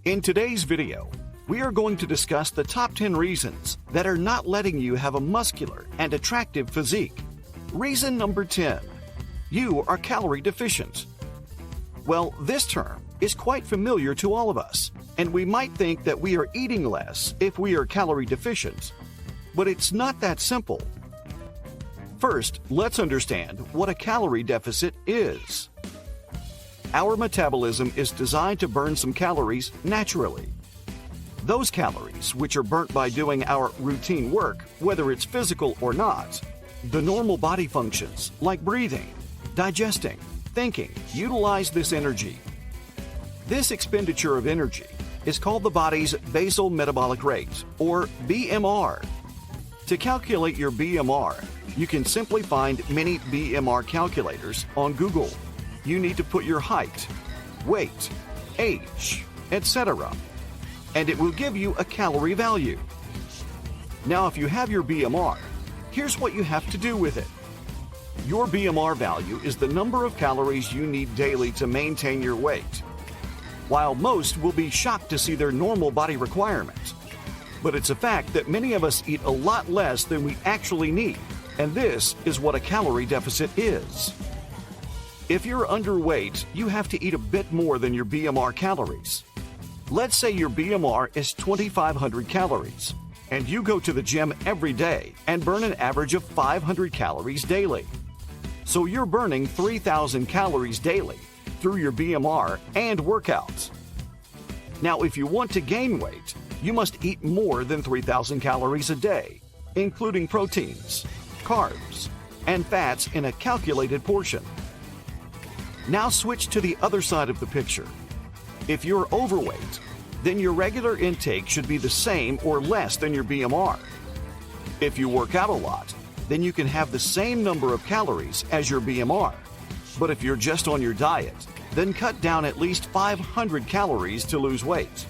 In today's video, we are going to discuss the top 10 reasons that are not letting you have a muscular and attractive physique. Reason number 10. You are calorie deficient. Well, this term is quite familiar to all of us, and we might think that we are eating less if we are calorie deficient. But it's not that simple. First, let's understand what a calorie deficit is. Our metabolism is designed to burn some calories naturally. Those calories, which are burnt by doing our routine work, whether it's physical or not, the normal body functions like breathing, digesting, thinking, utilize this energy. This expenditure of energy is called the body's basal metabolic rate, or BMR. To calculate your BMR, you can simply find many BMR calculators on Google. You need to put your height, weight, age, etc., and it will give you a calorie value. Now, if you have your BMR, here's what you have to do with it. Your BMR value is the number of calories you need daily to maintain your weight. While most will be shocked to see their normal body requirements, but it's a fact that many of us eat a lot less than we actually need, and this is what a calorie deficit is. If you're underweight, you have to eat a bit more than your BMR calories. Let's say your BMR is 2,500 calories, and you go to the gym every day and burn an average of 500 calories daily. So you're burning 3,000 calories daily through your BMR and workouts. Now, if you want to gain weight, you must eat more than 3,000 calories a day, including proteins, carbs, and fats in a calculated portion. Now switch to the other side of the picture. If you're overweight, then your regular intake should be the same or less than your BMR. If you work out a lot, then you can have the same number of calories as your BMR. But if you're just on your diet, then cut down at least 500 calories to lose weight.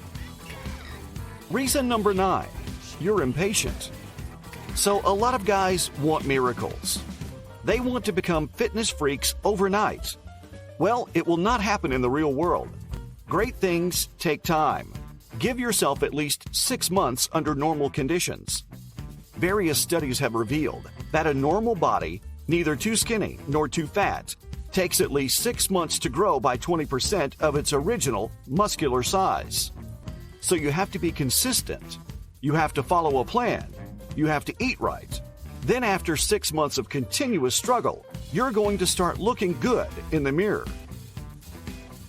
Reason number 9. You're impatient. So a lot of guys want miracles. They want to become fitness freaks overnight. Well, it will not happen in the real world. Great things take time. Give yourself at least 6 months under normal conditions. Various studies have revealed that a normal body, neither too skinny nor too fat, takes at least 6 months to grow by 20% of its original muscular size. So you have to be consistent. You have to follow a plan. You have to eat right. Then after 6 months of continuous struggle, you're going to start looking good in the mirror.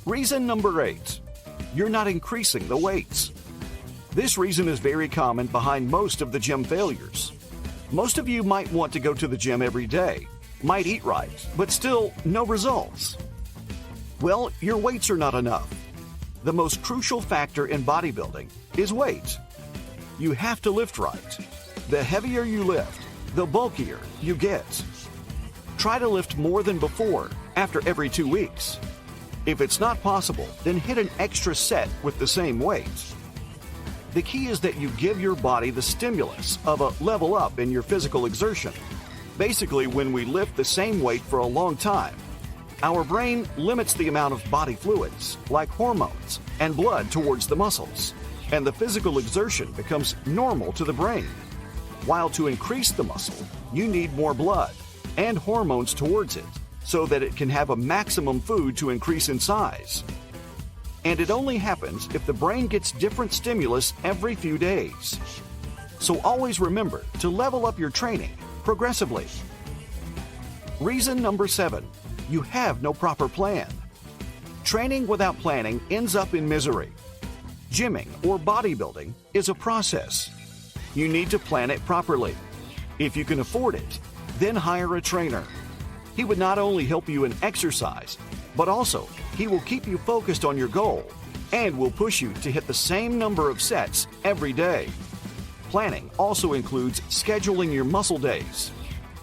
Reason number 8. You're not increasing the weights. This reason is very common behind most of the gym failures. Most of you might want to go to the gym every day, might eat right, but still no results. Well, your weights are not enough. The most crucial factor in bodybuilding is weight. You have to lift right. The heavier you lift, the bulkier you get. Try to lift more than before after every 2 weeks. If it's not possible, then hit an extra set with the same weight. The key is that you give your body the stimulus of a level up in your physical exertion. Basically, when we lift the same weight for a long time, our brain limits the amount of body fluids, like hormones and blood, towards the muscles, and the physical exertion becomes normal to the brain. While to increase the muscle, you need more blood and hormones towards it, so that it can have a maximum food to increase in size. And it only happens if the brain gets different stimulus every few days. So always remember to level up your training progressively. Reason number 7. You have no proper plan. Training without planning ends up in misery. Gymming or bodybuilding is a process. You need to plan it properly. If you can afford it, then hire a trainer. He would not only help you in exercise, but also he will keep you focused on your goal and will push you to hit the same number of sets every day. Planning also includes scheduling your muscle days.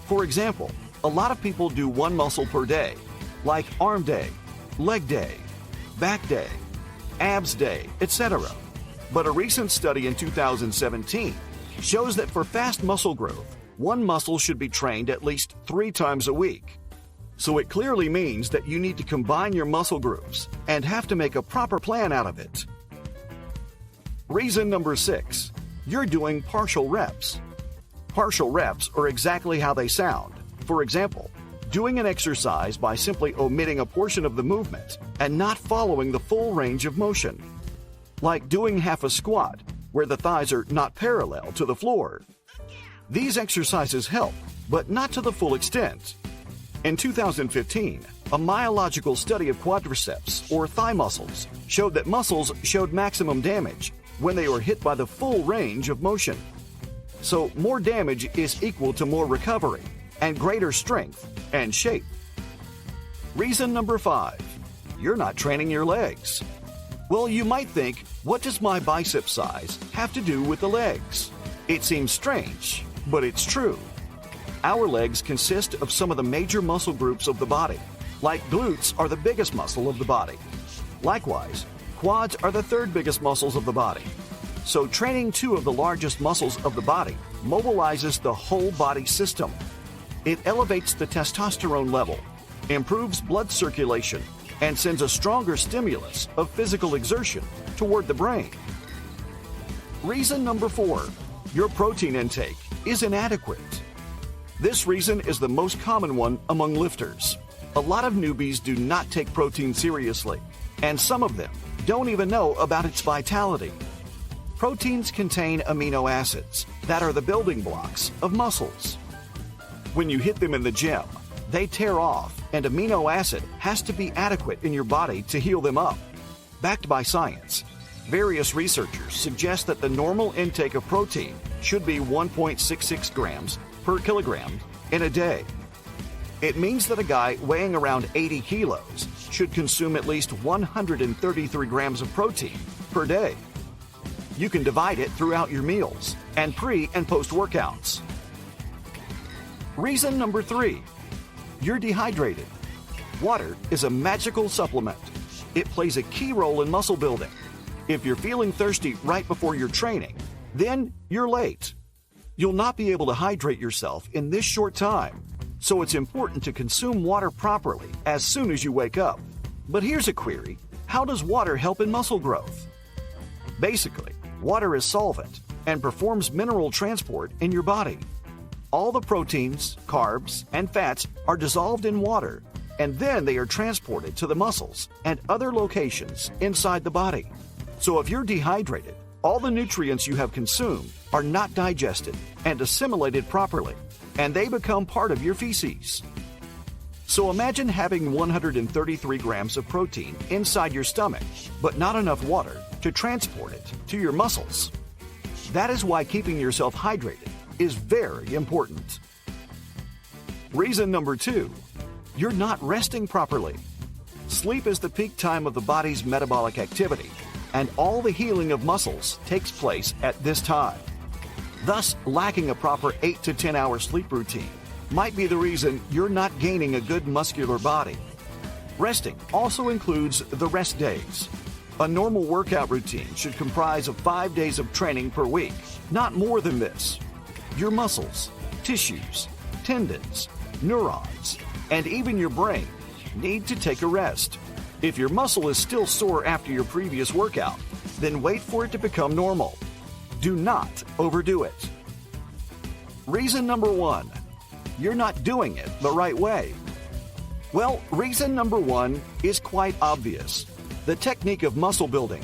For example, a lot of people do one muscle per day, like arm day, leg day, back day, abs day, etc. But a recent study in 2017 shows that for fast muscle growth, one muscle should be trained at least 3 times a week. So it clearly means that you need to combine your muscle groups and have to make a proper plan out of it. Reason number 6. You're doing partial reps. Partial reps are exactly how they sound. For example, doing an exercise by simply omitting a portion of the movement and not following the full range of motion. Like doing half a squat, where the thighs are not parallel to the floor. These exercises help, but not to the full extent. In 2015, a myological study of quadriceps, or thigh muscles, showed that muscles showed maximum damage when they were hit by the full range of motion. So more damage is equal to more recovery and greater strength and shape. Reason number 5. You're not training your legs. Well, you might think, what does my bicep size have to do with the legs? It seems strange, but it's true. Our legs consist of some of the major muscle groups of the body, like glutes are the biggest muscle of the body. Likewise, quads are the third biggest muscles of the body. So training 2 of the largest muscles of the body mobilizes the whole body system. It elevates the testosterone level, improves blood circulation, and sends a stronger stimulus of physical exertion toward the brain. Reason number 4. Your protein intake is inadequate. This reason is the most common one among lifters. A lot of newbies do not take protein seriously, and some of them don't even know about its vitality. Proteins contain amino acids that are the building blocks of muscles. When you hit them in the gym, they tear off, and amino acid has to be adequate in your body to heal them up. Backed by science, various researchers suggest that the normal intake of protein should be 1.66 grams per kilogram in a day. It means that a guy weighing around 80 kilos should consume at least 133 grams of protein per day. You can divide it throughout your meals and pre- and post-workouts. Reason number 3. You're dehydrated. Water is a magical supplement. It plays a key role in muscle building. If you're feeling thirsty right before your training, then you're late. You'll not be able to hydrate yourself in this short time, so it's important to consume water properly as soon as you wake up. But here's a query: how does water help in muscle growth? Basically, water is solvent and performs mineral transport in your body. All the proteins, carbs, and fats are dissolved in water, and then they are transported to the muscles and other locations inside the body. So if you're dehydrated, all the nutrients you have consumed are not digested and assimilated properly, and they become part of your feces. So imagine having 133 grams of protein inside your stomach, but not enough water to transport it to your muscles. That is why keeping yourself hydrated is very important. Reason number 2. You're not resting properly. Sleep is the peak time of the body's metabolic activity, and all the healing of muscles takes place at this time. Thus, lacking a proper 8 to 10 hour sleep routine might be the reason you're not gaining a good muscular body. Resting also includes the rest days. A normal workout routine should comprise of 5 days of training per week, not more than this. Your muscles, tissues, tendons, neurons, and even your brain need to take a rest. If your muscle is still sore after your previous workout, then wait for it to become normal. Do not overdo it. Reason number 1. You're not doing it the right way. Well, reason number 1 is quite obvious: the technique of muscle building.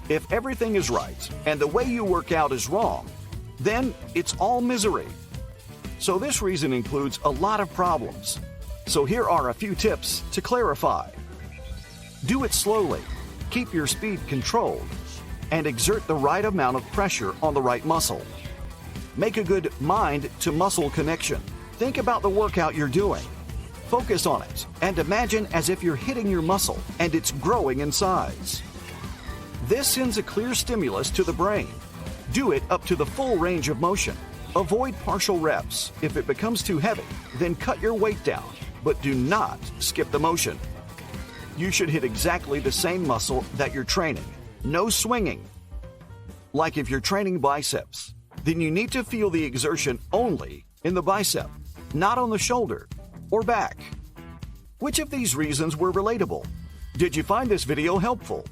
If everything is right and the way you work out is wrong, then it's all misery. So this reason includes a lot of problems. So here are a few tips to clarify. Do it slowly, keep your speed controlled, and exert the right amount of pressure on the right muscle. Make a good mind-to-muscle connection. Think about the workout you're doing. Focus on it and imagine as if you're hitting your muscle and it's growing in size. This sends a clear stimulus to the brain. Do it up to the full range of motion. Avoid partial reps. If it becomes too heavy, then cut your weight down, but do not skip the motion. You should hit exactly the same muscle that you're training. No swinging. Like if you're training biceps, then you need to feel the exertion only in the bicep, not on the shoulder or back. Which of these reasons were relatable? Did you find this video helpful?